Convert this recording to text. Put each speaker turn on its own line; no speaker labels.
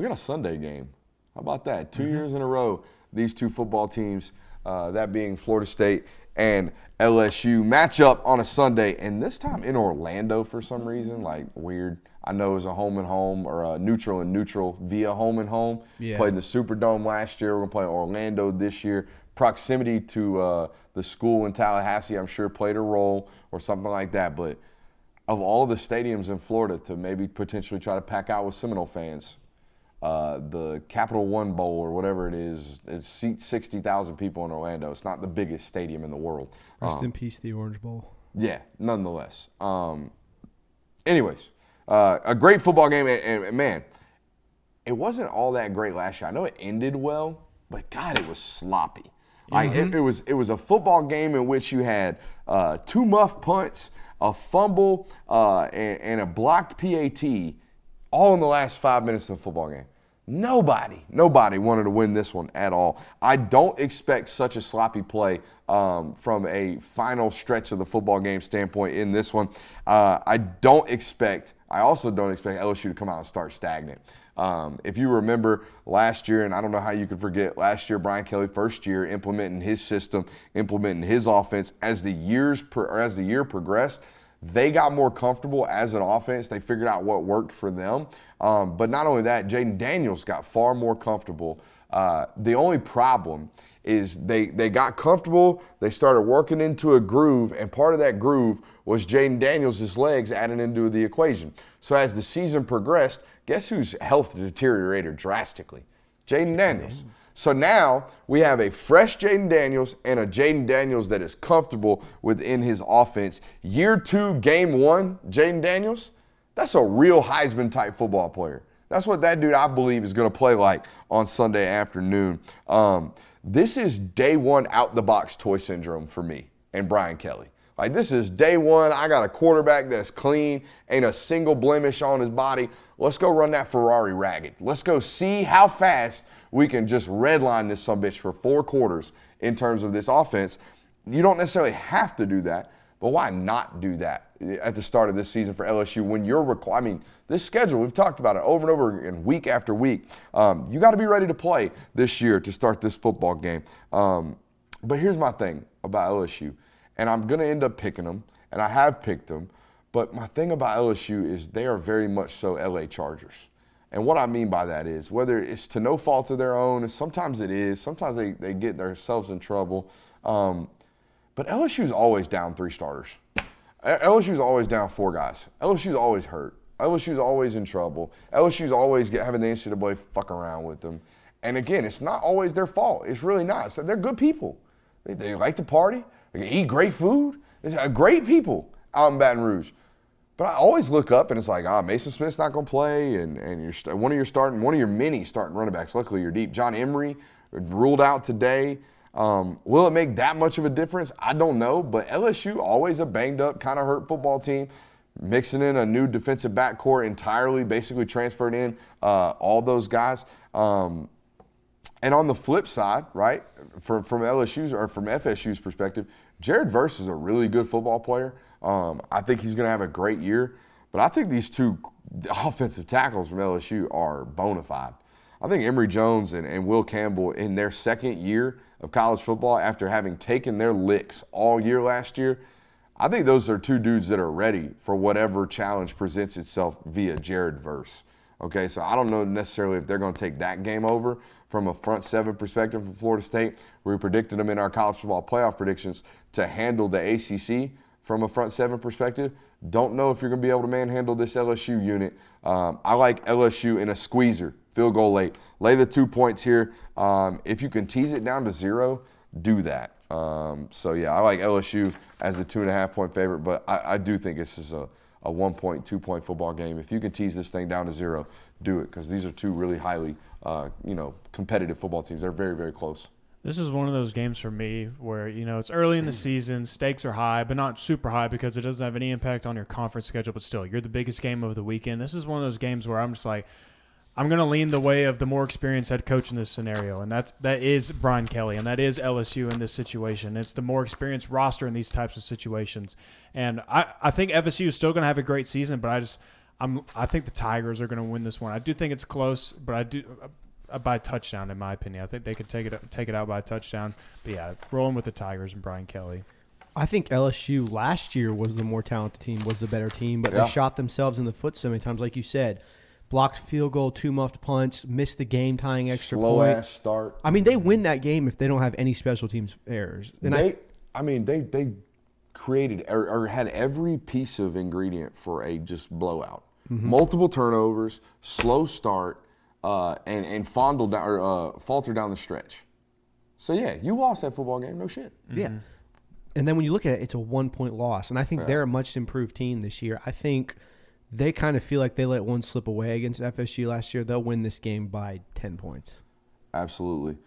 we got a Sunday game. How about that? 2 years in a row, these two football teams, that being Florida State and LSU, match up on a Sunday, and this time in Orlando for some reason, like weird. I know it was a home and home or a neutral and neutral via home and home.
Yeah.
Played in the Superdome last year. We're going to play in Orlando this year. Proximity to the school in Tallahassee, I'm sure, played a role or something like that. But of all the stadiums in Florida to maybe potentially try to pack out with Seminole fans, the Capital One Bowl or whatever it is, it seats 60,000 people in Orlando. It's not the biggest stadium in the world.
Rest in peace, the Orange Bowl.
Yeah, nonetheless. Anyways, a great football game, and man, it wasn't all that great last year. I know it ended well, but God, it was sloppy. Like it was a football game in which you had 2 muff punts, a fumble, and a blocked PAT, all in the last 5 minutes of the football game. Nobody wanted to win this one at all. I don't expect such a sloppy play from a final stretch of the football game standpoint in this one. I also don't expect LSU to come out and start stagnant. If you remember last year, and I don't know how you could forget, last year Brian Kelly, first year, implementing his system, implementing his offense. As the year progressed, they got more comfortable as an offense. They figured out what worked for them. But not only that, Jaden Daniels got far more comfortable. The only problem is they got comfortable, they started working into a groove, and part of that groove was Jaden Daniels' legs added into the equation. So as the season progressed, guess whose health deteriorated drastically? Jaden Daniels. So now we have a fresh Jaden Daniels and a Jaden Daniels that is comfortable within his offense. Year 2, game 1, Jaden Daniels, that's a real Heisman-type football player. That's what that dude, I believe, is going to play like on Sunday afternoon. This is day 1 out-the-box toy syndrome for me and Brian Kelly. Like, this is day 1. I got a quarterback that's clean, ain't a single blemish on his body. Let's go run that Ferrari ragged. Let's go see how fast we can just redline this sumbitch for 4 quarters in terms of this offense. You don't necessarily have to do that, but why not do that at the start of this season for LSU when you're this schedule, we've talked about it over and over again, week after week. You got to be ready to play this year to start this football game. But here's my thing about LSU, and I'm going to end up picking them, and I have picked them. But my thing about LSU is they are very much so LA Chargers. And what I mean by that is, whether it's to no fault of their own, and sometimes it is, sometimes they get themselves in trouble. But LSU's always down 3 starters. LSU's always down 4 guys. LSU's always hurt. LSU's always in trouble. LSU's always having the NCAA fuck around with them. And again, it's not always their fault. It's really not. They're good people. They like to party. They eat great food. They're great people out in Baton Rouge. But I always look up and it's like, Mason Smith's not going to play, and one of your many starting running backs. Luckily, you're deep. John Emery ruled out today. Will it make that much of a difference? I don't know. But LSU, always a banged up, kind of hurt football team, mixing in a new defensive backcourt entirely, basically transferred in all those guys. And on the flip side, right, from LSU's or from FSU's perspective, Jared Verse is a really good football player. I think he's going to have a great year. But I think these 2 offensive tackles from LSU are bona fide. I think Emory Jones and Will Campbell, in their second year of college football, after having taken their licks all year last year, I think those are 2 dudes that are ready for whatever challenge presents itself via Jared Verse. Okay, so I don't know necessarily if they're going to take that game over from a front 7 perspective from Florida State. We predicted them in our college football playoff predictions to handle the ACC from a front 7 perspective. Don't know if you're going to be able to manhandle this LSU unit. I like LSU in a squeezer, field goal late. Lay the 2 points here. If you can tease it down to 0, do that. So, yeah, I like LSU as a 2.5-point favorite, but I do think this is a 1-point, 2-point football game. If you can tease this thing down to 0, do it, because these are 2 really highly competitive football teams. They're very, very close.
This is one of those games for me where, it's early in the season, stakes are high, but not super high because it doesn't have any impact on your conference schedule, but still, you're the biggest game of the weekend. This is one of those games where I'm just like, I'm going to lean the way of the more experienced head coach in this scenario, and that is Brian Kelly, and that is LSU in this situation. It's the more experienced roster in these types of situations. And I think FSU is still going to have a great season, but I think the Tigers are going to win this one. I do think it's close, but I do by a touchdown in my opinion. I think they could take it out by a touchdown. But yeah, rolling with the Tigers and Brian Kelly.
I think LSU last year was the more talented team, was the better team, but they shot themselves in the foot so many times. Like you said, blocked field goal, 2 muffed punts, missed the game tying extra point.
Slow ass start.
I mean, they win that game if they don't have any special teams errors. And
they created or had every piece of ingredient for a just blowout.
Mm-hmm.
Multiple turnovers, slow start, and falter down the stretch. So yeah, you lost that football game, no shit.
Yeah. And then when you look at it, it's a 1-point loss. And I think they're a much improved team this year. I think they kind of feel like they let one slip away against FSU last year. They'll win this game by 10 points.
Absolutely.